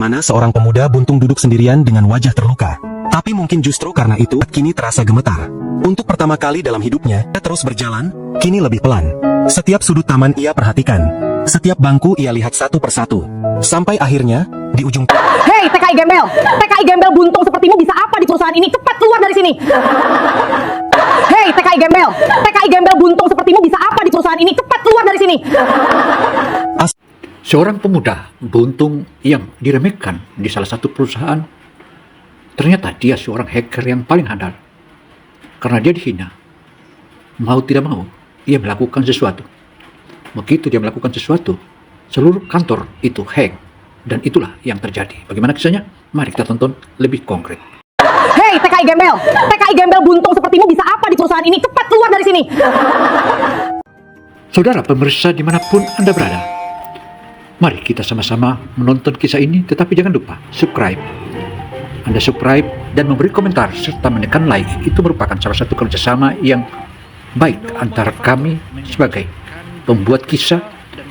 Mana seorang pemuda buntung duduk sendirian dengan wajah terluka. Tapi mungkin justru karena itu, kini terasa gemetar. Untuk pertama kali dalam hidupnya, ia terus berjalan, kini lebih pelan. Setiap sudut taman ia perhatikan. Setiap bangku ia lihat satu persatu. Sampai akhirnya, di ujung... Hei TKI gembel! TKI gembel buntung sepertimu bisa apa di perusahaan ini? Cepat keluar dari sini! Hei TKI gembel! TKI gembel buntung sepertimu bisa apa di perusahaan ini? Cepat keluar dari sini! Seorang pemuda buntung yang diremehkan di salah satu perusahaan, ternyata dia seorang hacker yang paling handal. Karena dia dihina, mau tidak mau, ia melakukan sesuatu. Begitu dia melakukan sesuatu, seluruh kantor itu hack. Dan itulah yang terjadi. Bagaimana kisahnya? Mari kita tonton lebih konkret. Hei TKI gembel! TKI gembel buntung sepertimu bisa apa di perusahaan ini? Cepat keluar dari sini! Saudara pemirsa dimanapun Anda berada, mari kita sama-sama menonton kisah ini, tetapi jangan lupa subscribe. Anda subscribe dan memberi komentar serta menekan like, itu merupakan salah satu kerjasama yang baik antara kami sebagai pembuat kisah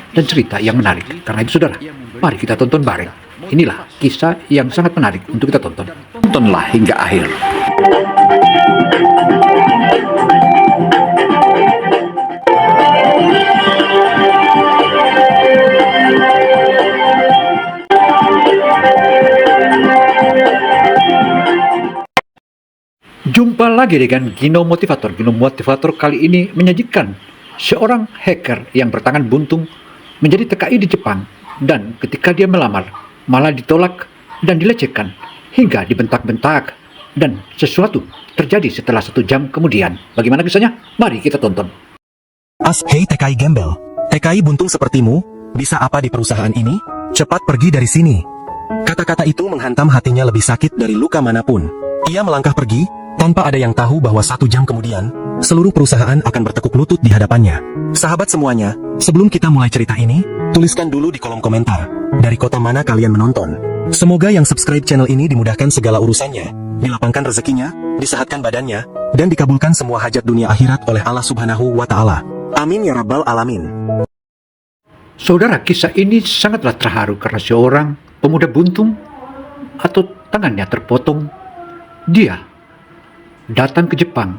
dan cerita yang menarik. Karena itu saudara, mari kita tonton bareng. Inilah kisah yang sangat menarik untuk kita tonton. Tontonlah hingga akhir. Jumpa lagi dengan Gino Motivator. Gino Motivator kali ini menyajikan seorang hacker yang bertangan buntung menjadi TKI di Jepang, dan ketika dia melamar malah ditolak dan dilecehkan hingga dibentak-bentak, dan sesuatu terjadi setelah 1 jam kemudian. Bagaimana kisahnya? Mari kita tonton. Hei TKI gembel, TKI buntung sepertimu, bisa apa di perusahaan ini? Cepat pergi dari sini. Kata-kata itu menghantam hatinya lebih sakit dari luka manapun. Ia melangkah pergi, tanpa ada yang tahu bahwa 1 jam kemudian, seluruh perusahaan akan bertekuk lutut di hadapannya. Sahabat semuanya, sebelum kita mulai cerita ini, tuliskan dulu di kolom komentar, dari kota mana kalian menonton. Semoga yang subscribe channel ini dimudahkan segala urusannya, dilapangkan rezekinya, disehatkan badannya, dan dikabulkan semua hajat dunia akhirat oleh Allah Subhanahu wa Ta'ala. Amin ya Rabbal Alamin. Saudara, kisah ini sangatlah terharu karena seorang pemuda buntung atau tangannya terpotong. Dia datang ke Jepang.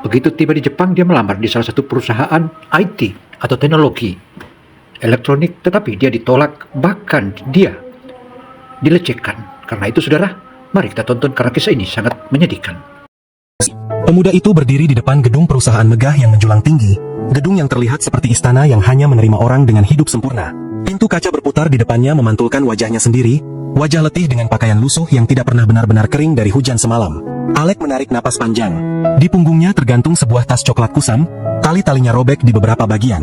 Begitu tiba di Jepang, dia melamar di salah satu perusahaan IT atau teknologi elektronik, tetapi dia ditolak, bahkan dia dilecehkan. Karena itu saudara, mari kita tonton karena kisah ini sangat menyedihkan. Pemuda itu berdiri di depan gedung perusahaan megah yang menjulang tinggi, gedung yang terlihat seperti istana yang hanya menerima orang dengan hidup sempurna. Pintu kaca berputar di depannya memantulkan wajahnya sendiri, wajah letih dengan pakaian lusuh yang tidak pernah benar-benar kering dari hujan semalam. Alek menarik napas panjang. Di punggungnya tergantung sebuah tas coklat kusam, tali-talinya robek di beberapa bagian.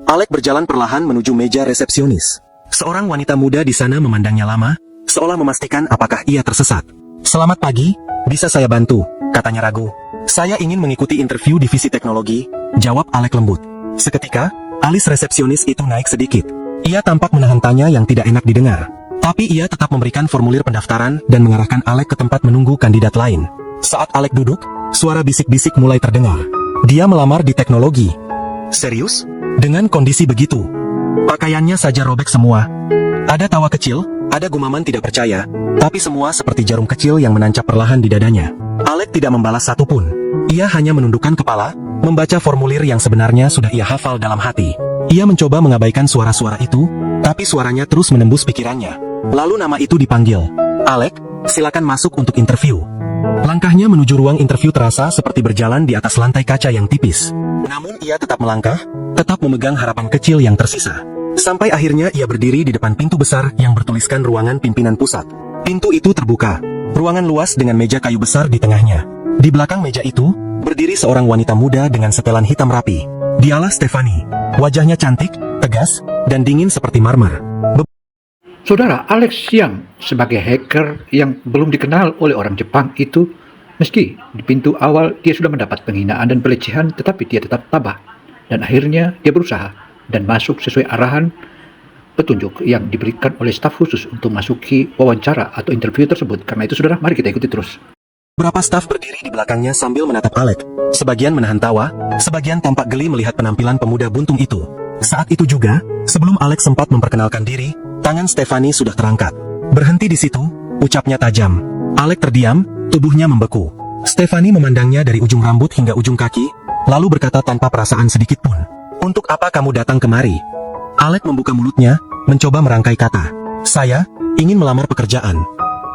Alek berjalan perlahan menuju meja resepsionis. Seorang wanita muda di sana memandangnya lama, seolah memastikan apakah ia tersesat. "Selamat pagi, bisa saya bantu?" katanya ragu. "Saya ingin mengikuti interview divisi teknologi," jawab Alek lembut. Seketika, alis resepsionis itu naik sedikit. Ia tampak menahan tanya yang tidak enak didengar. Tapi ia tetap memberikan formulir pendaftaran dan mengarahkan Alek ke tempat menunggu kandidat lain. Saat Alek duduk, suara bisik-bisik mulai terdengar. Dia melamar di teknologi. Serius? Dengan kondisi begitu? Pakaiannya saja robek semua. Ada tawa kecil, ada gumaman tidak percaya, tapi semua seperti jarum kecil yang menancap perlahan di dadanya. Alek tidak membalas satupun. Ia hanya menundukkan kepala, membaca formulir yang sebenarnya sudah ia hafal dalam hati. Ia mencoba mengabaikan suara-suara itu, tapi suaranya terus menembus pikirannya. Lalu nama itu dipanggil. "Alek, silakan masuk untuk interview." Langkahnya menuju ruang interview terasa seperti berjalan di atas lantai kaca yang tipis. Namun ia tetap melangkah, tetap memegang harapan kecil yang tersisa. Sampai akhirnya ia berdiri di depan pintu besar yang bertuliskan ruangan pimpinan pusat. Pintu itu terbuka. Ruangan luas dengan meja kayu besar di tengahnya. Di belakang meja itu, berdiri seorang wanita muda dengan setelan hitam rapi. Dialah Stephanie. Wajahnya cantik, tegas, dan dingin seperti marmer. Saudara, Alex yang sebagai hacker yang belum dikenal oleh orang Jepang itu, meski di pintu awal dia sudah mendapat penghinaan dan pelecehan, tetapi dia tetap tabah. Dan akhirnya dia berusaha dan masuk sesuai arahan petunjuk yang diberikan oleh staf khusus untuk masuki wawancara atau interview tersebut. Karena itu saudara, mari kita ikuti terus. Beberapa staf berdiri di belakangnya sambil menatap Alek. Sebagian menahan tawa, sebagian tampak geli melihat penampilan pemuda buntung itu. Saat itu juga, sebelum Alek sempat memperkenalkan diri, tangan Stephanie sudah terangkat. Berhenti di situ, ucapnya tajam. Alex terdiam, tubuhnya membeku. Stefani memandangnya dari ujung rambut hingga ujung kaki, lalu berkata tanpa perasaan sedikit pun. Untuk apa kamu datang kemari? Alex membuka mulutnya, mencoba merangkai kata. Saya ingin melamar pekerjaan.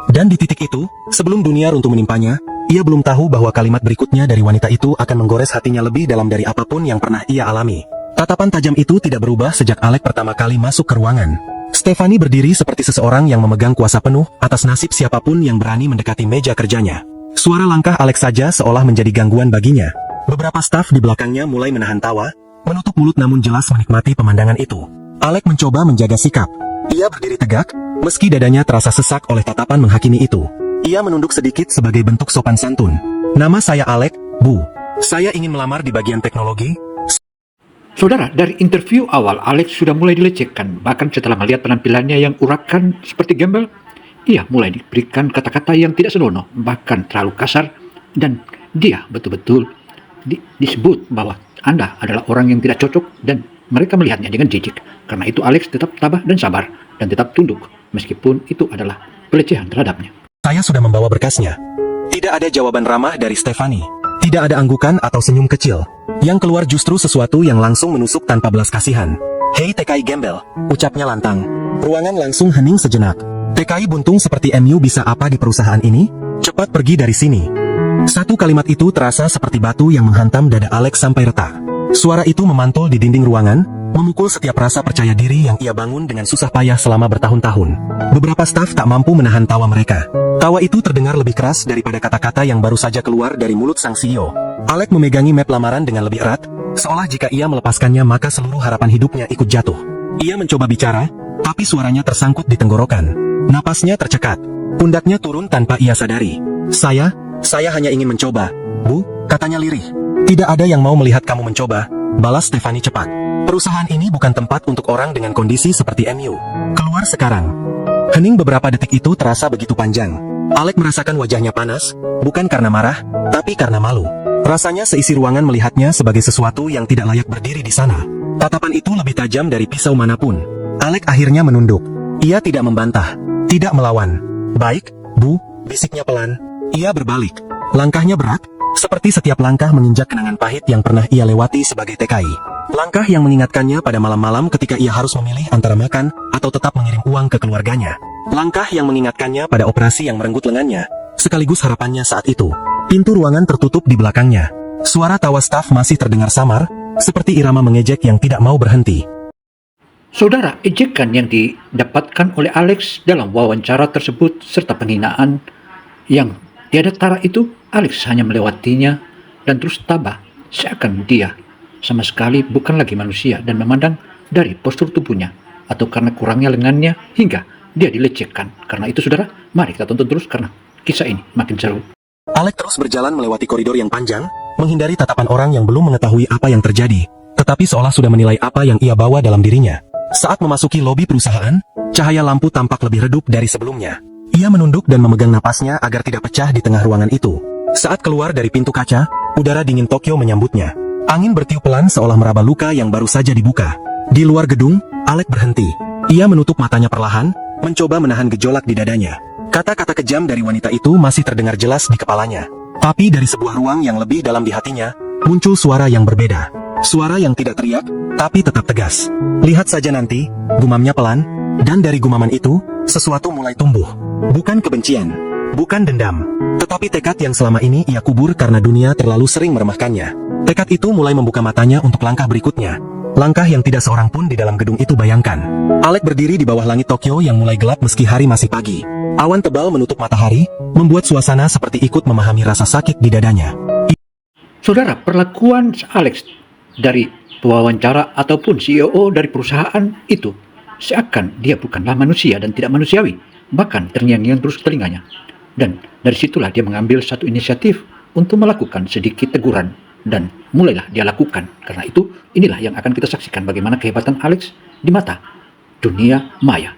Dan di titik itu, sebelum dunia runtuh menimpanya, ia belum tahu bahwa kalimat berikutnya dari wanita itu akan menggores hatinya lebih dalam dari apapun yang pernah ia alami. Tatapan tajam itu tidak berubah sejak Alex pertama kali masuk ke ruangan. Stefani berdiri seperti seseorang yang memegang kuasa penuh atas nasib siapapun yang berani mendekati meja kerjanya. Suara langkah Alex saja seolah menjadi gangguan baginya. Beberapa staf di belakangnya mulai menahan tawa, menutup mulut namun jelas menikmati pemandangan itu. Alex mencoba menjaga sikap. Ia berdiri tegak, meski dadanya terasa sesak oleh tatapan menghakimi itu. Ia menunduk sedikit sebagai bentuk sopan santun. Nama saya Alex, Bu. Saya ingin melamar di bagian teknologi. Saudara, dari interview awal Alex sudah mulai dilecehkan. Bahkan setelah melihat penampilannya yang urakan seperti gembel, ia mulai diberikan kata-kata yang tidak senonoh, bahkan terlalu kasar. Dan dia betul-betul disebut bahwa Anda adalah orang yang tidak cocok dan mereka melihatnya dengan jijik. Karena itu Alex tetap tabah dan sabar dan tetap tunduk, meskipun itu adalah pelecehan terhadapnya. Saya sudah membawa berkasnya. Tidak ada jawaban ramah dari Stefani. Tidak ada anggukan atau senyum kecil. Yang keluar justru sesuatu yang langsung menusuk tanpa belas kasihan. Hei TKI Gembel, ucapnya lantang. Ruangan langsung hening sejenak. TKI buntung seperti MU bisa apa di perusahaan ini? Cepat pergi dari sini. Satu kalimat itu terasa seperti batu yang menghantam dada Alex sampai retak. Suara itu memantul di dinding ruangan, memukul setiap rasa percaya diri yang ia bangun dengan susah payah selama bertahun-tahun. Beberapa staf tak mampu menahan tawa mereka. Tawa itu terdengar lebih keras daripada kata-kata yang baru saja keluar dari mulut sang CEO. Alex memegangi map lamaran dengan lebih erat, seolah jika ia melepaskannya maka seluruh harapan hidupnya ikut jatuh. Ia mencoba bicara, tapi suaranya tersangkut di tenggorokan. Napasnya tercekat, pundaknya turun tanpa ia sadari. Saya hanya ingin mencoba, Bu, katanya lirih. Tidak ada yang mau melihat kamu mencoba, balas Stefani cepat. Perusahaan ini bukan tempat untuk orang dengan kondisi seperti MU. Keluar sekarang. Hening beberapa detik itu terasa begitu panjang. Alex merasakan wajahnya panas, bukan karena marah, tapi karena malu. Rasanya seisi ruangan melihatnya sebagai sesuatu yang tidak layak berdiri di sana. Tatapan itu lebih tajam dari pisau manapun. Alex akhirnya menunduk. Ia tidak membantah, tidak melawan. Baik, Bu, bisiknya pelan. Ia berbalik. Langkahnya berat, seperti setiap langkah menginjak kenangan pahit yang pernah ia lewati sebagai TKI. Langkah yang mengingatkannya pada malam-malam ketika ia harus memilih antara makan atau tetap mengirim uang ke keluarganya. Langkah yang mengingatkannya pada operasi yang merenggut lengannya, sekaligus harapannya saat itu. Pintu ruangan tertutup di belakangnya. Suara tawa staf masih terdengar samar, seperti irama mengejek yang tidak mau berhenti. Saudara, ejekan yang didapatkan oleh Alex dalam wawancara tersebut serta penghinaan yang tiada tara itu, Alex hanya melewatinya dan terus tabah, seakan dia sama sekali bukan lagi manusia dan memandang dari postur tubuhnya atau karena kurangnya lengannya hingga dia dilecehkan. Karena itu saudara, mari kita tonton terus karena kisah ini makin seru. Alex terus berjalan melewati koridor yang panjang, menghindari tatapan orang yang belum mengetahui apa yang terjadi, tetapi seolah sudah menilai apa yang ia bawa dalam dirinya. Saat memasuki lobi perusahaan, cahaya lampu tampak lebih redup dari sebelumnya. Ia menunduk dan memegang napasnya agar tidak pecah di tengah ruangan itu. Saat keluar dari pintu kaca, udara dingin Tokyo menyambutnya. Angin bertiup pelan seolah meraba luka yang baru saja dibuka. Di luar gedung, Alex berhenti. Ia menutup matanya perlahan, mencoba menahan gejolak di dadanya. Kata-kata kejam dari wanita itu masih terdengar jelas di kepalanya. Tapi dari sebuah ruang yang lebih dalam di hatinya, muncul suara yang berbeda. Suara yang tidak teriak, tapi tetap tegas. Lihat saja nanti, gumamnya pelan, dan dari gumaman itu, sesuatu mulai tumbuh. Bukan kebencian, bukan dendam, tetapi tekad yang selama ini ia kubur karena dunia terlalu sering meremehkannya. Tekad itu mulai membuka matanya untuk langkah berikutnya. Langkah yang tidak seorang pun di dalam gedung itu bayangkan. Alex berdiri di bawah langit Tokyo yang mulai gelap meski hari masih pagi. Awan tebal menutup matahari, membuat suasana seperti ikut memahami rasa sakit di dadanya. Saudara, perlakuan Alex dari pewawancara ataupun CEO dari perusahaan itu seakan dia bukanlah manusia dan tidak manusiawi, bahkan terngiang-ngiang terus telinganya. Dan dari situlah dia mengambil satu inisiatif untuk melakukan sedikit teguran dan mulailah dia lakukan. Karena itu inilah yang akan kita saksikan bagaimana kehebatan Alex di mata dunia maya.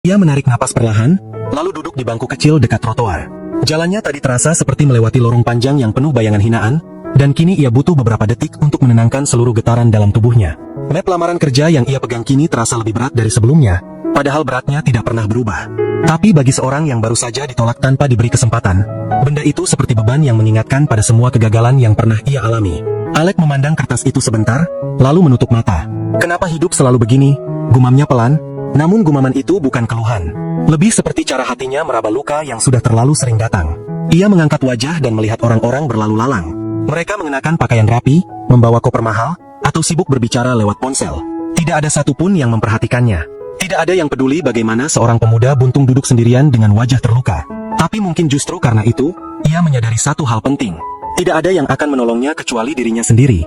Ia menarik napas perlahan, lalu duduk di bangku kecil dekat trotoar. Jalannya tadi terasa seperti melewati lorong panjang yang penuh bayangan hinaan, dan kini ia butuh beberapa detik untuk menenangkan seluruh getaran dalam tubuhnya. Map lamaran kerja yang ia pegang kini terasa lebih berat dari sebelumnya, padahal beratnya tidak pernah berubah. Tapi bagi seorang yang baru saja ditolak tanpa diberi kesempatan, benda itu seperti beban yang mengingatkan pada semua kegagalan yang pernah ia alami. Alec memandang kertas itu sebentar, lalu menutup mata. Kenapa hidup selalu begini? Gumamnya pelan, namun gumaman itu bukan keluhan. Lebih seperti cara hatinya meraba luka yang sudah terlalu sering datang. Ia mengangkat wajah dan melihat orang-orang berlalu lalang. Mereka mengenakan pakaian rapi, membawa koper mahal, atau sibuk berbicara lewat ponsel. Tidak ada satupun yang memperhatikannya. Tidak ada yang peduli bagaimana seorang pemuda buntung duduk sendirian dengan wajah terluka. Tapi mungkin justru karena itu, ia menyadari satu hal penting. Tidak ada yang akan menolongnya kecuali dirinya sendiri.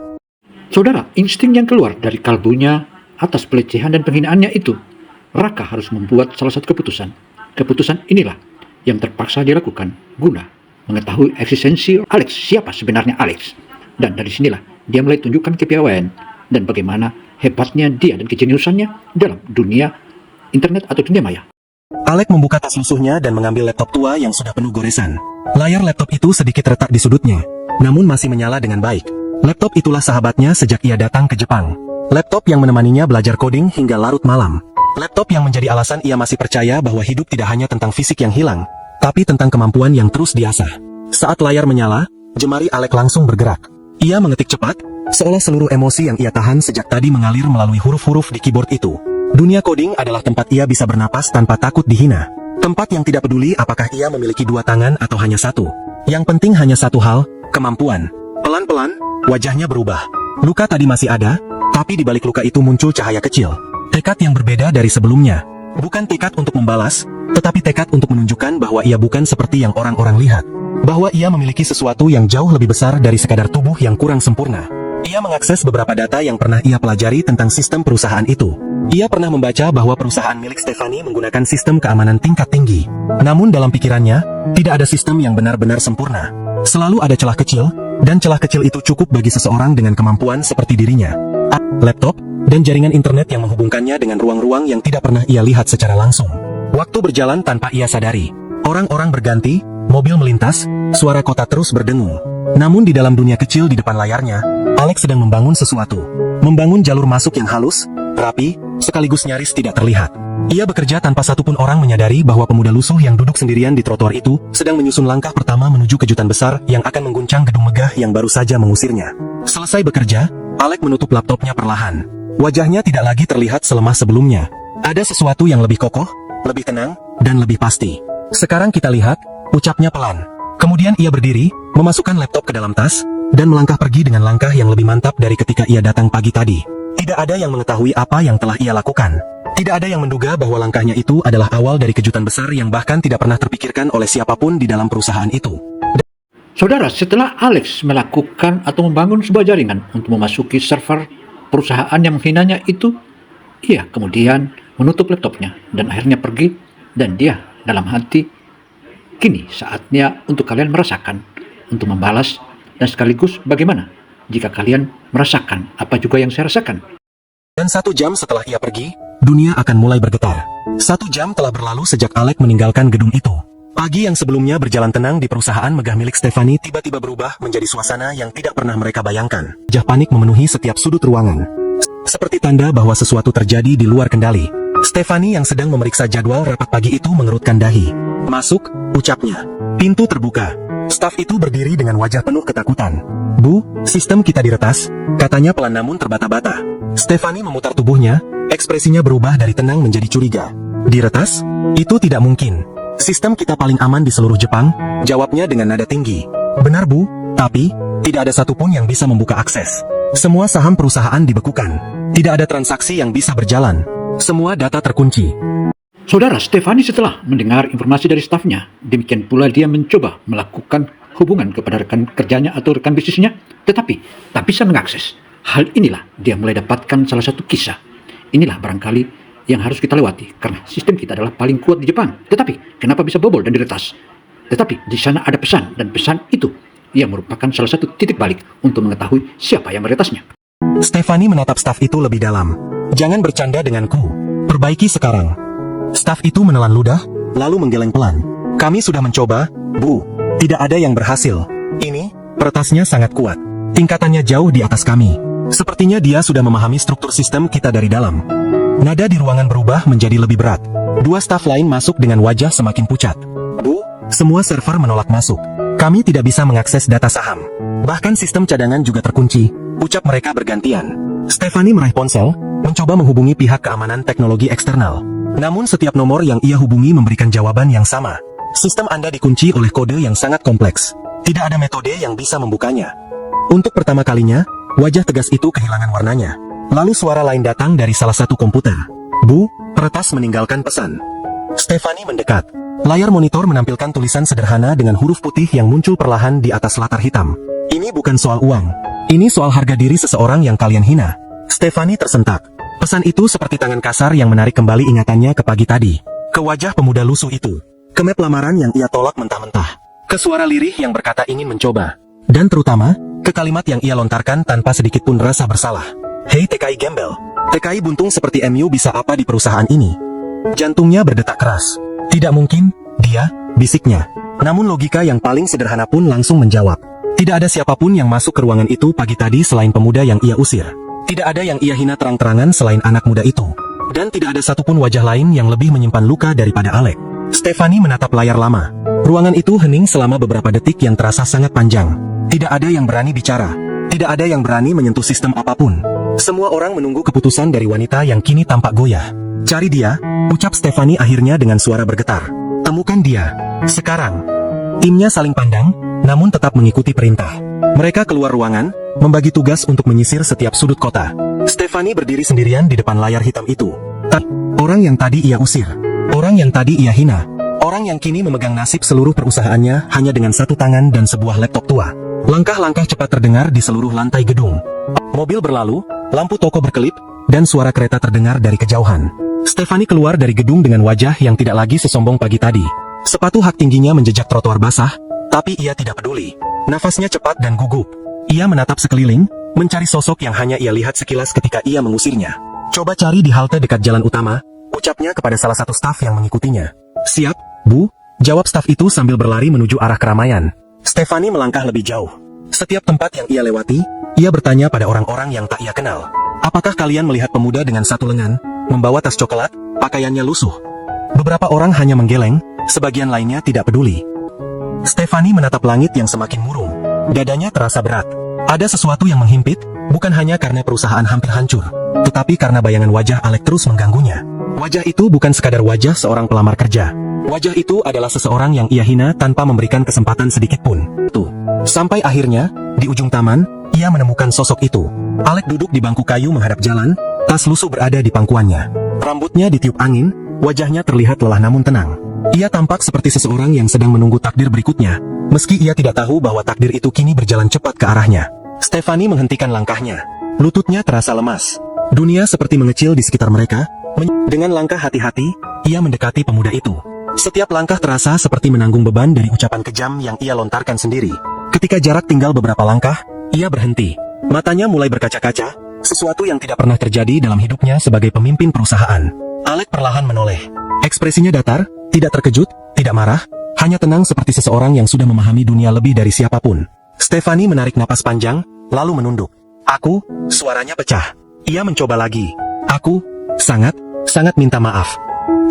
Saudara, insting yang keluar dari kalbunya atas pelecehan dan penghinaannya itu, Raka harus membuat salah satu keputusan. Keputusan inilah yang terpaksa dilakukan guna mengetahui eksistensi Alex, siapa sebenarnya Alex. Dan dari sinilah dia mulai tunjukkan kepiawaian dan bagaimana hebatnya dia dan kejeniusannya dalam dunia internet atau dunia maya. Alec membuka tas lusuhnya dan mengambil laptop tua yang sudah penuh goresan. Layar laptop itu sedikit retak di sudutnya, namun masih menyala dengan baik. Laptop itulah sahabatnya sejak ia datang ke Jepang. Laptop yang menemaninya belajar coding hingga larut malam. Laptop yang menjadi alasan ia masih percaya bahwa hidup tidak hanya tentang fisik yang hilang, tapi tentang kemampuan yang terus diasah. Saat layar menyala, jemari Alec langsung bergerak. Ia mengetik cepat, seolah seluruh emosi yang ia tahan sejak tadi mengalir melalui huruf-huruf di keyboard itu. Dunia coding adalah tempat ia bisa bernapas tanpa takut dihina. Tempat yang tidak peduli apakah ia memiliki dua tangan atau hanya satu. Yang penting hanya satu hal, kemampuan. Pelan-pelan, wajahnya berubah. Luka tadi masih ada, tapi di balik luka itu muncul cahaya kecil. Tekad yang berbeda dari sebelumnya. Bukan tekad untuk membalas, tetapi tekad untuk menunjukkan bahwa ia bukan seperti yang orang-orang lihat. Bahwa ia memiliki sesuatu yang jauh lebih besar dari sekadar tubuh yang kurang sempurna. Ia mengakses beberapa data yang pernah ia pelajari tentang sistem perusahaan itu. Ia pernah membaca bahwa perusahaan milik Stephanie menggunakan sistem keamanan tingkat tinggi. Namun dalam pikirannya, tidak ada sistem yang benar-benar sempurna. Selalu ada celah kecil, dan celah kecil itu cukup bagi seseorang dengan kemampuan seperti dirinya. Laptop, dan jaringan internet yang menghubungkannya dengan ruang-ruang yang tidak pernah ia lihat secara langsung. Waktu berjalan tanpa ia sadari. Orang-orang berganti, mobil melintas, suara kota terus berdengung. Namun di dalam dunia kecil di depan layarnya, Alex sedang membangun sesuatu. Membangun jalur masuk yang halus, rapi, sekaligus nyaris tidak terlihat. Ia bekerja tanpa satupun orang menyadari bahwa pemuda lusuh yang duduk sendirian di trotoar itu sedang menyusun langkah pertama menuju kejutan besar yang akan mengguncang gedung megah yang baru saja mengusirnya. Selesai bekerja, Alex menutup laptopnya perlahan. Wajahnya tidak lagi terlihat selemah sebelumnya. Ada sesuatu yang lebih kokoh, lebih tenang, dan lebih pasti. Sekarang kita lihat, ucapnya pelan. Kemudian ia berdiri, memasukkan laptop ke dalam tas, dan melangkah pergi dengan langkah yang lebih mantap dari ketika ia datang pagi tadi. Tidak ada yang mengetahui apa yang telah ia lakukan. Tidak ada yang menduga bahwa langkahnya itu adalah awal dari kejutan besar yang bahkan tidak pernah terpikirkan oleh siapapun di dalam perusahaan itu. Saudara, setelah Alex melakukan atau membangun sebuah jaringan untuk memasuki server perusahaan yang menghinanya itu, ia kemudian menutup laptopnya dan akhirnya pergi, dan dia dalam hati, kini saatnya untuk kalian merasakan, untuk membalas, dan sekaligus bagaimana jika kalian merasakan apa juga yang saya rasakan. Dan 1 jam setelah ia pergi, dunia akan mulai bergetar. 1 jam telah berlalu sejak Alex meninggalkan gedung itu. Pagi yang sebelumnya berjalan tenang di perusahaan megah milik Stephanie tiba-tiba berubah menjadi suasana yang tidak pernah mereka bayangkan. Wajah panik memenuhi setiap sudut ruangan. Seperti tanda bahwa sesuatu terjadi di luar kendali. Stephanie yang sedang memeriksa jadwal rapat pagi itu mengerutkan dahi. Masuk, ucapnya. Pintu terbuka. Staf itu berdiri dengan wajah penuh ketakutan. Bu, sistem kita diretas, katanya pelan namun terbata-bata. Stephanie memutar tubuhnya, ekspresinya berubah dari tenang menjadi curiga. Diretas? Itu tidak mungkin. Sistem kita paling aman di seluruh Jepang, jawabnya dengan nada tinggi. Benar Bu, tapi tidak ada satupun yang bisa membuka akses. Semua saham perusahaan dibekukan. Tidak ada transaksi yang bisa berjalan. Semua data terkunci. Saudara, Stephanie setelah mendengar informasi dari stafnya, demikian pula dia mencoba melakukan hubungan kepada rekan kerjanya atau rekan bisnisnya, tetapi tak bisa mengakses. Hal inilah dia mulai dapatkan salah satu kisah. Inilah barangkali yang harus kita lewati, karena sistem kita adalah paling kuat di Jepang. Tetapi, kenapa bisa bobol dan diretas? Tetapi, di sana ada pesan, dan pesan itu yang merupakan salah satu titik balik untuk mengetahui siapa yang meretasnya. Stephanie menatap staf itu lebih dalam. Jangan bercanda denganku. Perbaiki sekarang. Staf itu menelan ludah, lalu menggeleng pelan. Kami sudah mencoba, Bu. Tidak ada yang berhasil. Ini, peretasnya sangat kuat. Tingkatannya jauh di atas kami. Sepertinya dia sudah memahami struktur sistem kita dari dalam. Nada di ruangan berubah menjadi lebih berat. Dua staf lain masuk dengan wajah semakin pucat. Bu, semua server menolak masuk. Kami tidak bisa mengakses data saham. Bahkan sistem cadangan juga terkunci, ucap mereka bergantian. Stefani meraih ponsel, mencoba menghubungi pihak keamanan teknologi eksternal. Namun setiap nomor yang ia hubungi memberikan jawaban yang sama. Sistem Anda dikunci oleh kode yang sangat kompleks. Tidak ada metode yang bisa membukanya. Untuk pertama kalinya, wajah tegas itu kehilangan warnanya. Lalu suara lain datang dari salah satu komputer. Bu, peretas meninggalkan pesan. Stefani mendekat. Layar monitor menampilkan tulisan sederhana dengan huruf putih yang muncul perlahan di atas latar hitam. Ini bukan soal uang. Ini soal harga diri seseorang yang kalian hina. Stefani tersentak. Pesan itu seperti tangan kasar yang menarik kembali ingatannya ke pagi tadi. Ke wajah pemuda lusuh itu. Ke map lamaran yang ia tolak mentah-mentah. Ke suara lirih yang berkata ingin mencoba. Dan terutama, ke kalimat yang ia lontarkan tanpa sedikit pun rasa bersalah. Hei TKI gembel. TKI buntung seperti MU bisa apa di perusahaan ini? Jantungnya berdetak keras. Tidak mungkin, dia, bisiknya. Namun logika yang paling sederhana pun langsung menjawab. Tidak ada siapapun yang masuk ke ruangan itu pagi tadi selain pemuda yang ia usir. Tidak ada yang ia hina terang-terangan selain anak muda itu. Dan tidak ada satupun wajah lain yang lebih menyimpan luka daripada Alec. Stefani menatap layar lama. Ruangan itu hening selama beberapa detik yang terasa sangat panjang. Tidak ada yang berani bicara. Tidak ada yang berani menyentuh sistem apapun. Semua orang menunggu keputusan dari wanita yang kini tampak goyah. Cari dia, ucap Stefani akhirnya dengan suara bergetar. Temukan dia. Sekarang. Timnya saling pandang, namun tetap mengikuti perintah. Mereka keluar ruangan, membagi tugas untuk menyisir setiap sudut kota. Stefani berdiri sendirian di depan layar hitam itu. Orang yang tadi ia usir. Orang yang tadi ia hina. Orang yang kini memegang nasib seluruh perusahaannya hanya dengan satu tangan dan sebuah laptop tua. Langkah-langkah cepat terdengar di seluruh lantai gedung. Mobil berlalu, lampu toko berkelip, dan suara kereta terdengar dari kejauhan. Stefani keluar dari gedung dengan wajah yang tidak lagi sesombong pagi tadi. Sepatu hak tingginya menjejak trotoar basah, tapi ia tidak peduli. Nafasnya cepat dan gugup. Ia menatap sekeliling, mencari sosok yang hanya ia lihat sekilas ketika ia mengusirnya. Coba cari di halte dekat jalan utama, ucapnya kepada salah satu staf yang mengikutinya. Siap, Bu, jawab staf itu sambil berlari menuju arah keramaian. Stefani melangkah lebih jauh. Setiap tempat yang ia lewati, ia bertanya pada orang-orang yang tak ia kenal. Apakah kalian melihat pemuda dengan satu lengan, membawa tas coklat, pakaiannya lusuh? Beberapa orang hanya menggeleng, sebagian lainnya tidak peduli. Stefani menatap langit yang semakin murung. Dadanya terasa berat. Ada sesuatu yang menghimpit, bukan hanya karena perusahaan hampir hancur, tetapi karena bayangan wajah Alec terus mengganggunya. Wajah itu bukan sekadar wajah seorang pelamar kerja. Wajah itu adalah seseorang yang ia hina tanpa memberikan kesempatan sedikit pun. Sampai akhirnya, di ujung taman, ia menemukan sosok itu. Alec duduk di bangku kayu menghadap jalan, tas lusuh berada di pangkuannya. Rambutnya ditiup angin, wajahnya terlihat lelah namun tenang. Ia tampak seperti seseorang yang sedang menunggu takdir berikutnya, meski ia tidak tahu bahwa takdir itu kini berjalan cepat ke arahnya. Stefani menghentikan langkahnya. Lututnya terasa lemas. Dunia seperti mengecil di sekitar mereka. Dengan langkah hati-hati, ia mendekati pemuda itu. Setiap langkah terasa seperti menanggung beban dari ucapan kejam yang ia lontarkan sendiri. Ketika jarak tinggal beberapa langkah, ia berhenti. Matanya mulai berkaca-kaca, sesuatu yang tidak pernah terjadi dalam hidupnya sebagai pemimpin perusahaan. Alec perlahan menoleh. Ekspresinya datar, tidak terkejut, tidak marah, hanya tenang seperti seseorang yang sudah memahami dunia lebih dari siapapun. Stefani menarik napas panjang, lalu menunduk. Aku, suaranya pecah. Ia mencoba lagi. Aku, sangat minta maaf.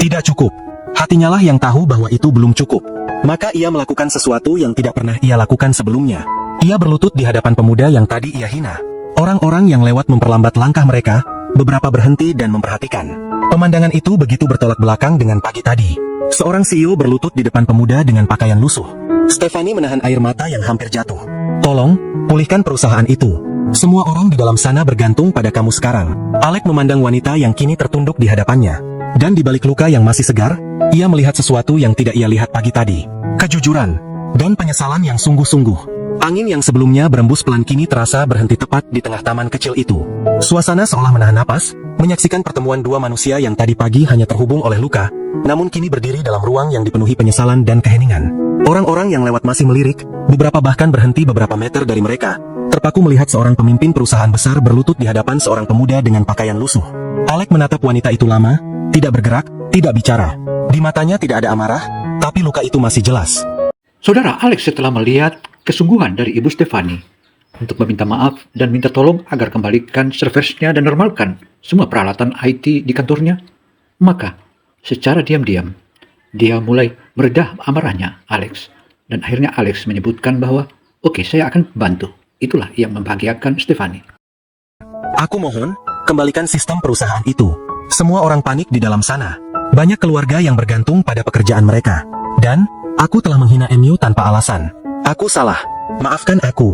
Tidak cukup. Hatinya lah yang tahu bahwa itu belum cukup. Maka ia melakukan sesuatu yang tidak pernah ia lakukan sebelumnya. Ia berlutut di hadapan pemuda yang tadi ia hina. Orang-orang yang lewat memperlambat langkah mereka, beberapa berhenti dan memperhatikan. Pemandangan itu begitu bertolak belakang dengan pagi tadi. Seorang CEO berlutut di depan pemuda dengan pakaian lusuh. Stefani menahan air mata yang hampir jatuh. Tolong, pulihkan perusahaan itu. Semua orang di dalam sana bergantung pada kamu sekarang. Alec memandang wanita yang kini tertunduk di hadapannya. Dan di balik luka yang masih segar, ia melihat sesuatu yang tidak ia lihat pagi tadi. Kejujuran dan penyesalan yang sungguh-sungguh. Angin yang sebelumnya berembus pelan kini terasa berhenti tepat di tengah taman kecil itu. Suasana seolah menahan napas, menyaksikan pertemuan dua manusia yang tadi pagi hanya terhubung oleh luka, namun kini berdiri dalam ruang yang dipenuhi penyesalan dan keheningan. Orang-orang yang lewat masih melirik, beberapa bahkan berhenti beberapa meter dari mereka, terpaku melihat seorang pemimpin perusahaan besar berlutut di hadapan seorang pemuda dengan pakaian lusuh. Alec menatap wanita itu lama, tidak bergerak, tidak bicara. Di matanya tidak ada amarah, tapi luka itu masih jelas. Saudara Alex setelah melihat kesungguhan dari Ibu Stefani, untuk meminta maaf dan minta tolong agar kembalikan serversnya dan normalkan semua peralatan IT di kantornya. Maka, secara diam-diam, dia mulai meredah amarahnya Alex. Dan akhirnya Alex menyebutkan bahwa, oke, saya akan bantu. Itulah yang membahagiakan Stephanie. Aku mohon, kembalikan sistem perusahaan itu. Semua orang panik di dalam sana. Banyak keluarga yang bergantung pada pekerjaan mereka. Dan, aku telah menghina MU tanpa alasan. Aku salah. Maafkan aku.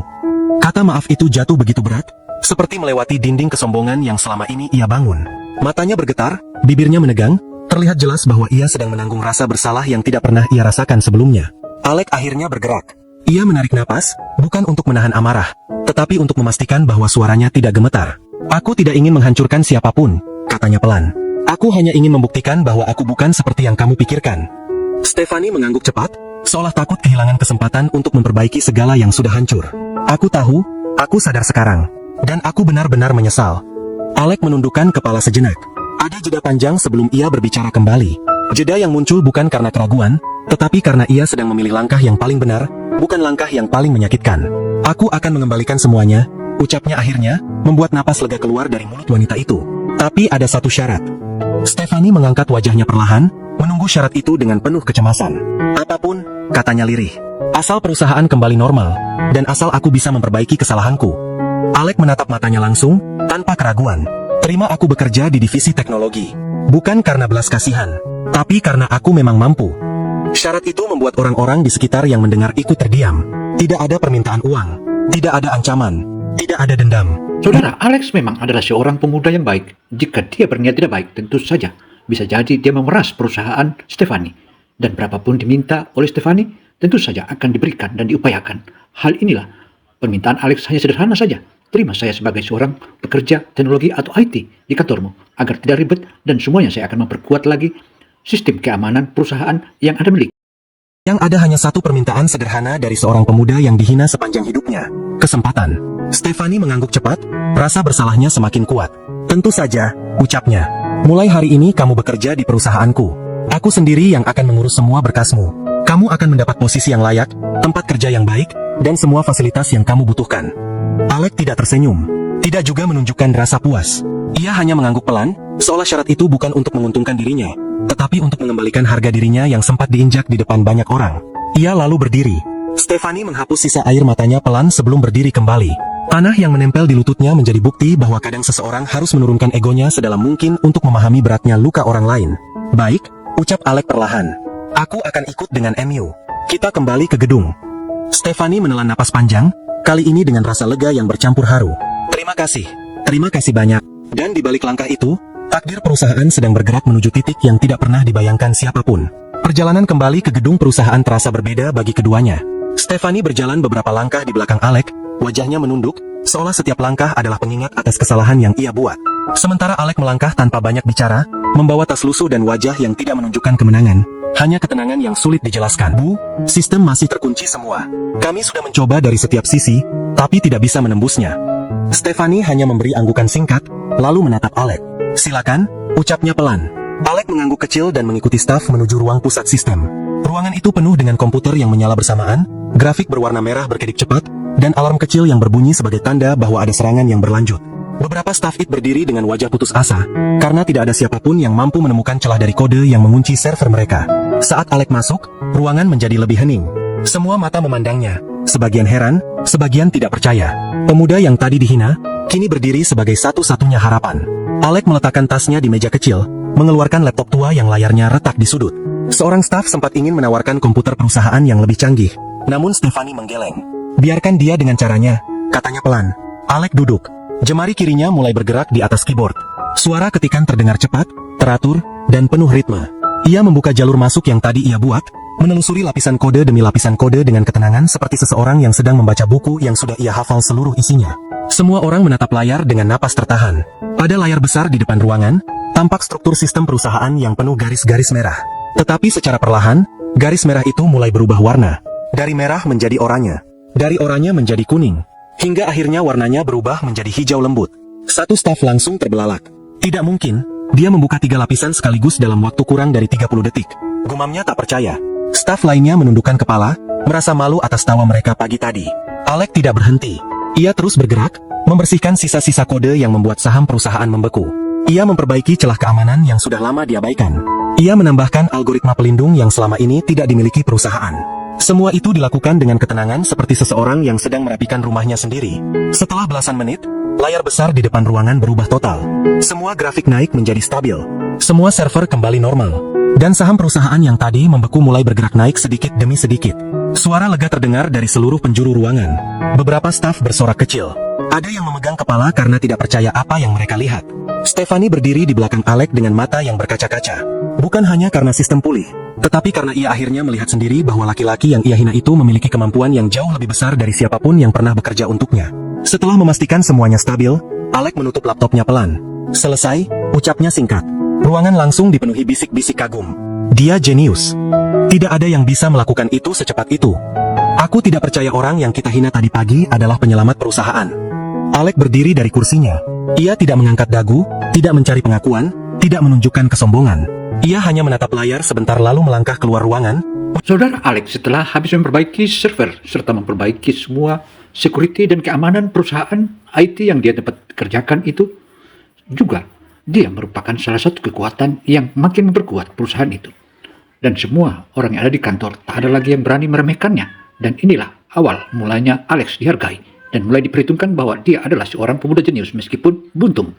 Kata maaf itu jatuh begitu berat, seperti melewati dinding kesombongan yang selama ini ia bangun. Matanya bergetar, bibirnya menegang, terlihat jelas bahwa ia sedang menanggung rasa bersalah yang tidak pernah ia rasakan sebelumnya. Alex akhirnya bergerak. Ia menarik napas, bukan untuk menahan amarah, tetapi untuk memastikan bahwa suaranya tidak gemetar. Aku tidak ingin menghancurkan siapapun, katanya pelan. Aku hanya ingin membuktikan bahwa aku bukan seperti yang kamu pikirkan. Stephanie mengangguk cepat, seolah takut kehilangan kesempatan untuk memperbaiki segala yang sudah hancur. Aku tahu, aku sadar sekarang, dan aku benar-benar menyesal. Alex menundukkan kepala sejenak. Ada jeda panjang sebelum ia berbicara kembali. Jeda yang muncul bukan karena keraguan, tetapi karena ia sedang memilih langkah yang paling benar, bukan langkah yang paling menyakitkan. Aku akan mengembalikan semuanya, ucapnya akhirnya, membuat napas lega keluar dari mulut wanita itu. Tapi ada satu syarat. Stephanie mengangkat wajahnya perlahan, menunggu syarat itu dengan penuh kecemasan. Apapun, katanya lirih. Asal perusahaan kembali normal, dan asal aku bisa memperbaiki kesalahanku. Alex menatap matanya langsung, tanpa keraguan. Terima aku bekerja di divisi teknologi. Bukan karena belas kasihan, tapi karena aku memang mampu. Syarat itu membuat orang-orang di sekitar yang mendengar ikut terdiam. Tidak ada permintaan uang, tidak ada ancaman, tidak ada dendam. Saudara, Alex memang adalah seorang pemuda yang baik. Jika dia berniat tidak baik, tentu saja bisa jadi dia memeras perusahaan Stephanie. Dan berapapun diminta oleh Stephanie, tentu saja akan diberikan dan diupayakan. Hal inilah permintaan Alex hanya sederhana saja. Terima saya sebagai seorang pekerja teknologi atau IT di kantormu, agar tidak ribet dan semuanya saya akan memperkuat lagi sistem keamanan perusahaan yang Anda miliki. Yang ada hanya satu permintaan sederhana dari seorang pemuda yang dihina sepanjang hidupnya. Kesempatan. Stephanie mengangguk cepat, rasa bersalahnya semakin kuat. Tentu saja, ucapnya. Mulai hari ini kamu bekerja di perusahaanku. Aku sendiri yang akan mengurus semua berkasmu. Kamu akan mendapat posisi yang layak, tempat kerja yang baik, dan semua fasilitas yang kamu butuhkan. Alex tidak tersenyum, tidak juga menunjukkan rasa puas. Ia hanya mengangguk pelan, seolah syarat itu bukan untuk menguntungkan dirinya, tetapi untuk mengembalikan harga dirinya yang sempat diinjak di depan banyak orang. Ia lalu berdiri. Stephanie menghapus sisa air matanya pelan sebelum berdiri kembali. Tanah yang menempel di lututnya menjadi bukti bahwa kadang seseorang harus menurunkan egonya sedalam mungkin untuk memahami beratnya luka orang lain. Baik, ucap Alex perlahan. Aku akan ikut dengan MU. Kita kembali ke gedung. Stephanie menelan napas panjang, kali ini dengan rasa lega yang bercampur haru. Terima kasih banyak. Dan di balik langkah itu, takdir perusahaan sedang bergerak menuju titik yang tidak pernah dibayangkan siapapun. Perjalanan kembali ke gedung perusahaan terasa berbeda bagi keduanya. Stephanie berjalan beberapa langkah di belakang Alex, wajahnya menunduk, seolah setiap langkah adalah pengingat atas kesalahan yang ia buat. Sementara Alex melangkah tanpa banyak bicara, membawa tas lusuh dan wajah yang tidak menunjukkan kemenangan, hanya ketenangan yang sulit dijelaskan. Bu, sistem masih terkunci semua. Kami sudah mencoba dari setiap sisi, tapi tidak bisa menembusnya. Stephanie hanya memberi anggukan singkat, lalu menatap Alex. Silakan, ucapnya pelan. Alex mengangguk kecil dan mengikuti staf menuju ruang pusat sistem. Ruangan itu penuh dengan komputer yang menyala bersamaan, grafik berwarna merah berkedip cepat, dan alarm kecil yang berbunyi sebagai tanda bahwa ada serangan yang berlanjut. Beberapa staf IT berdiri dengan wajah putus asa, karena tidak ada siapapun yang mampu menemukan celah dari kode yang mengunci server mereka. Saat Alex masuk, ruangan menjadi lebih hening. Semua mata memandangnya, sebagian heran, sebagian tidak percaya. Pemuda yang tadi dihina, kini berdiri sebagai satu-satunya harapan. Alex meletakkan tasnya di meja kecil, mengeluarkan laptop tua yang layarnya retak di sudut. Seorang staf sempat ingin menawarkan komputer perusahaan yang lebih canggih, namun Stephanie menggeleng. Biarkan dia dengan caranya, katanya pelan. Alex duduk. Jemari kirinya mulai bergerak di atas keyboard. Suara ketikan terdengar cepat, teratur, dan penuh ritme. Ia membuka jalur masuk yang tadi ia buat, menelusuri lapisan kode demi lapisan kode dengan ketenangan seperti seseorang yang sedang membaca buku yang sudah ia hafal seluruh isinya. Semua orang menatap layar dengan napas tertahan. Pada layar besar di depan ruangan, tampak struktur sistem perusahaan yang penuh garis-garis merah. Tetapi secara perlahan, garis merah itu mulai berubah warna. Dari merah menjadi oranye. Dari oranye menjadi kuning. Hingga akhirnya warnanya berubah menjadi hijau lembut. Satu staf langsung terbelalak. Tidak mungkin, dia membuka 3 lapisan sekaligus dalam waktu kurang dari 30 detik. Gumamnya tak percaya. Staf lainnya menundukkan kepala, merasa malu atas tawa mereka pagi tadi. Alex tidak berhenti. Ia terus bergerak, membersihkan sisa-sisa kode yang membuat saham perusahaan membeku. Ia memperbaiki celah keamanan yang sudah lama diabaikan. Ia menambahkan algoritma pelindung yang selama ini tidak dimiliki perusahaan. Semua itu dilakukan dengan ketenangan seperti seseorang yang sedang merapikan rumahnya sendiri. Setelah belasan menit, layar besar di depan ruangan berubah total. Semua grafik naik menjadi stabil. Semua server kembali normal. Dan saham perusahaan yang tadi membeku mulai bergerak naik sedikit demi sedikit. Suara lega terdengar dari seluruh penjuru ruangan. Beberapa staf bersorak kecil. Ada yang memegang kepala karena tidak percaya apa yang mereka lihat. Stephanie berdiri di belakang Alex dengan mata yang berkaca-kaca. Bukan hanya karena sistem pulih, tetapi karena ia akhirnya melihat sendiri bahwa laki-laki yang ia hina itu memiliki kemampuan yang jauh lebih besar dari siapapun yang pernah bekerja untuknya. Setelah memastikan semuanya stabil, Alex menutup laptopnya pelan. Selesai, ucapnya singkat. Ruangan langsung dipenuhi bisik-bisik kagum. Dia jenius. Tidak ada yang bisa melakukan itu secepat itu. Aku tidak percaya orang yang kita hina tadi pagi adalah penyelamat perusahaan. Alex berdiri dari kursinya. Ia tidak mengangkat dagu, tidak mencari pengakuan, tidak menunjukkan kesombongan. Ia hanya menatap layar sebentar lalu melangkah keluar ruangan. Saudara Alex setelah habis memperbaiki server serta memperbaiki semua security dan keamanan perusahaan IT yang dia dapat kerjakan itu, juga dia merupakan salah satu kekuatan yang makin memperkuat perusahaan itu. Dan semua orang yang ada di kantor tak ada lagi yang berani meremehkannya. Dan inilah awal mulanya Alex dihargai dan mulai diperhitungkan bahwa dia adalah seorang pemuda jenius meskipun buntung.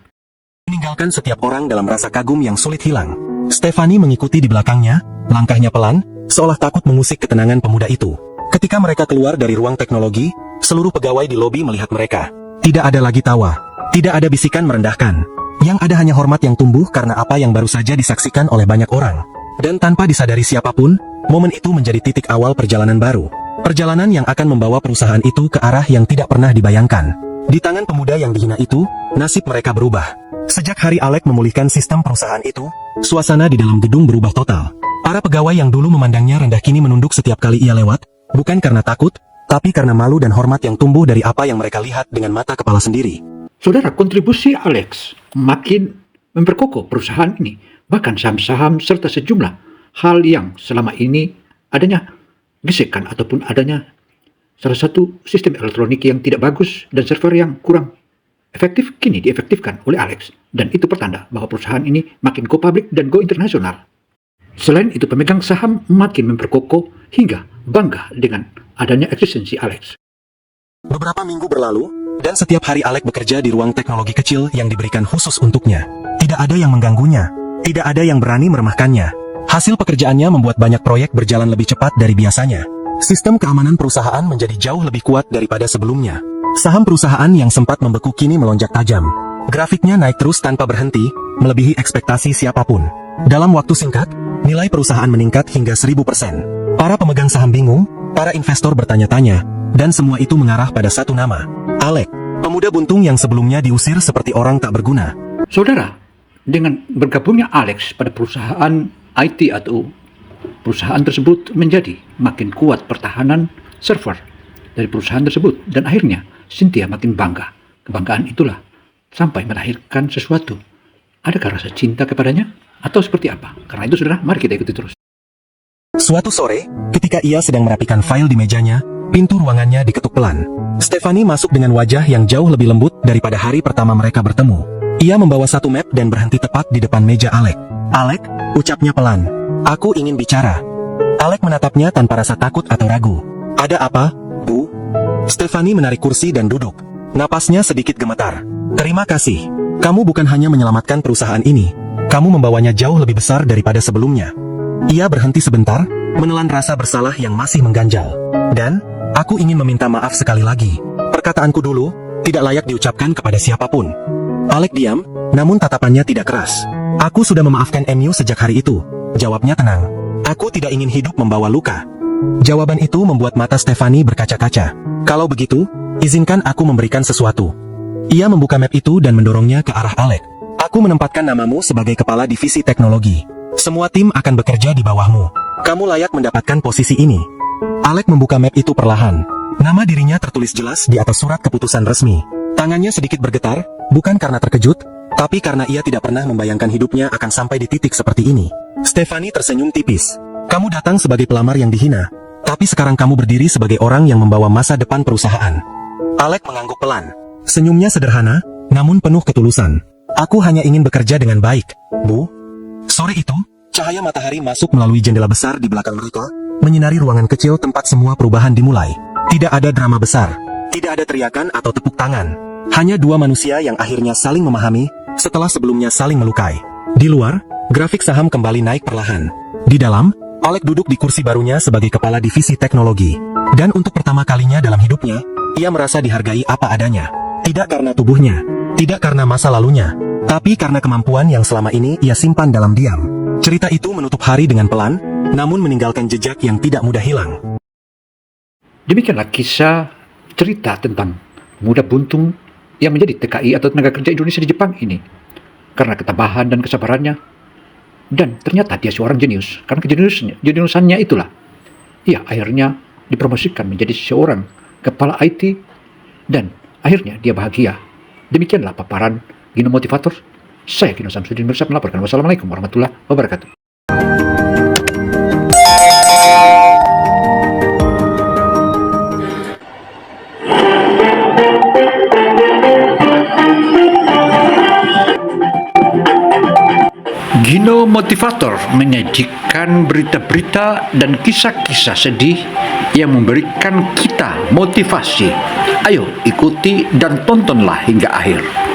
Meninggalkan setiap orang dalam rasa kagum yang sulit hilang. Stephanie mengikuti di belakangnya, langkahnya pelan, seolah takut mengusik ketenangan pemuda itu. Ketika mereka keluar dari ruang teknologi, seluruh pegawai di lobi melihat mereka. Tidak ada lagi tawa, tidak ada bisikan merendahkan. Yang ada hanya hormat yang tumbuh karena apa yang baru saja disaksikan oleh banyak orang. Dan tanpa disadari siapapun, momen itu menjadi titik awal perjalanan baru. Perjalanan yang akan membawa perusahaan itu ke arah yang tidak pernah dibayangkan. Di tangan pemuda yang dihina itu, nasib mereka berubah. Sejak hari Alex memulihkan sistem perusahaan itu, suasana di dalam gedung berubah total. Para pegawai yang dulu memandangnya rendah kini menunduk setiap kali ia lewat, bukan karena takut, tapi karena malu dan hormat yang tumbuh dari apa yang mereka lihat dengan mata kepala sendiri. Saudara, kontribusi Alex makin memperkokoh perusahaan ini, bahkan saham-saham serta sejumlah hal yang selama ini adanya gesekan ataupun adanya salah satu sistem elektronik yang tidak bagus dan server yang kurang efektif kini diefektifkan oleh Alex. Dan itu pertanda bahwa perusahaan ini makin go public dan go internasional. Selain itu, pemegang saham makin memperkokoh hingga bangga dengan adanya eksistensi Alex. Beberapa minggu berlalu, dan setiap hari Alex bekerja di ruang teknologi kecil yang diberikan khusus untuknya. Tidak ada yang mengganggunya, tidak ada yang berani meremehkannya. Hasil pekerjaannya membuat banyak proyek berjalan lebih cepat dari biasanya. Sistem keamanan perusahaan menjadi jauh lebih kuat daripada sebelumnya. Saham perusahaan yang sempat membeku kini melonjak tajam. Grafiknya naik terus tanpa berhenti, melebihi ekspektasi siapapun. Dalam waktu singkat, nilai perusahaan meningkat hingga 1000%. Para pemegang saham bingung, para investor bertanya-tanya, dan semua itu mengarah pada satu nama, Alex, pemuda buntung yang sebelumnya diusir seperti orang tak berguna. Saudara, dengan bergabungnya Alex pada perusahaan IT atau perusahaan tersebut menjadi makin kuat pertahanan server dari perusahaan tersebut. Dan akhirnya Cynthia makin bangga. Kebanggaan itulah sampai melahirkan sesuatu. Adakah rasa cinta kepadanya? Atau seperti apa? Karena itu saudara, mari kita ikuti terus. Suatu sore, ketika ia sedang merapikan file di mejanya, pintu ruangannya diketuk pelan. Stephanie masuk dengan wajah yang jauh lebih lembut daripada hari pertama mereka bertemu. Ia membawa satu map dan berhenti tepat di depan meja Alex. Alex, ucapnya pelan. Aku ingin bicara. Alex menatapnya tanpa rasa takut atau ragu. Ada apa, Bu? Stephanie menarik kursi dan duduk. Napasnya sedikit gemetar. Terima kasih. Kamu bukan hanya menyelamatkan perusahaan ini. Kamu membawanya jauh lebih besar daripada sebelumnya. Ia berhenti sebentar, menelan rasa bersalah yang masih mengganjal. Dan, aku ingin meminta maaf sekali lagi. Perkataanku dulu, tidak layak diucapkan kepada siapapun. Alex diam, namun tatapannya tidak keras. Aku sudah memaafkan MU sejak hari itu. Jawabnya tenang. Aku tidak ingin hidup membawa luka. Jawaban itu membuat mata Stephanie berkaca-kaca. Kalau begitu, izinkan aku memberikan sesuatu. Ia membuka map itu dan mendorongnya ke arah Alex. Aku menempatkan namamu sebagai kepala divisi teknologi. Semua tim akan bekerja di bawahmu. Kamu layak mendapatkan posisi ini. Alex membuka map itu perlahan. Nama dirinya tertulis jelas di atas surat keputusan resmi. Tangannya sedikit bergetar, bukan karena terkejut, tapi karena ia tidak pernah membayangkan hidupnya akan sampai di titik seperti ini. Stephanie tersenyum tipis. Kamu datang sebagai pelamar yang dihina, tapi sekarang kamu berdiri sebagai orang yang membawa masa depan perusahaan. Alek mengangguk pelan. Senyumnya sederhana, namun penuh ketulusan. Aku hanya ingin bekerja dengan baik, Bu. Sore itu, cahaya matahari masuk melalui jendela besar di belakang mereka, menyinari ruangan kecil tempat semua perubahan dimulai. Tidak ada drama besar, tidak ada teriakan atau tepuk tangan. Hanya dua manusia yang akhirnya saling memahami, setelah sebelumnya saling melukai. Di luar, grafik saham kembali naik perlahan. Di dalam, Alek duduk di kursi barunya sebagai kepala divisi teknologi. Dan untuk pertama kalinya dalam hidupnya, ia merasa dihargai apa adanya. Tidak karena tubuhnya, tidak karena masa lalunya, tapi karena kemampuan yang selama ini ia simpan dalam diam. Cerita itu menutup hari dengan pelan, namun meninggalkan jejak yang tidak mudah hilang. Demikianlah kisah cerita tentang pemuda buntung yang menjadi TKI atau tenaga kerja Indonesia di Jepang ini. Karena ketabahan dan kesabarannya. Dan ternyata dia seorang jenius. Karena kejeniusannya itulah. Ia akhirnya dipromosikan menjadi seorang kepala IT. Dan akhirnya dia bahagia. Demikianlah paparan Gino Motivator. Saya Gino Samsudin Mirsad melaporkan. Wassalamualaikum warahmatullahi wabarakatuh. Gino Motivator menyajikan berita-berita dan kisah-kisah sedih yang memberikan kita motivasi. Ayo ikuti dan tontonlah hingga akhir.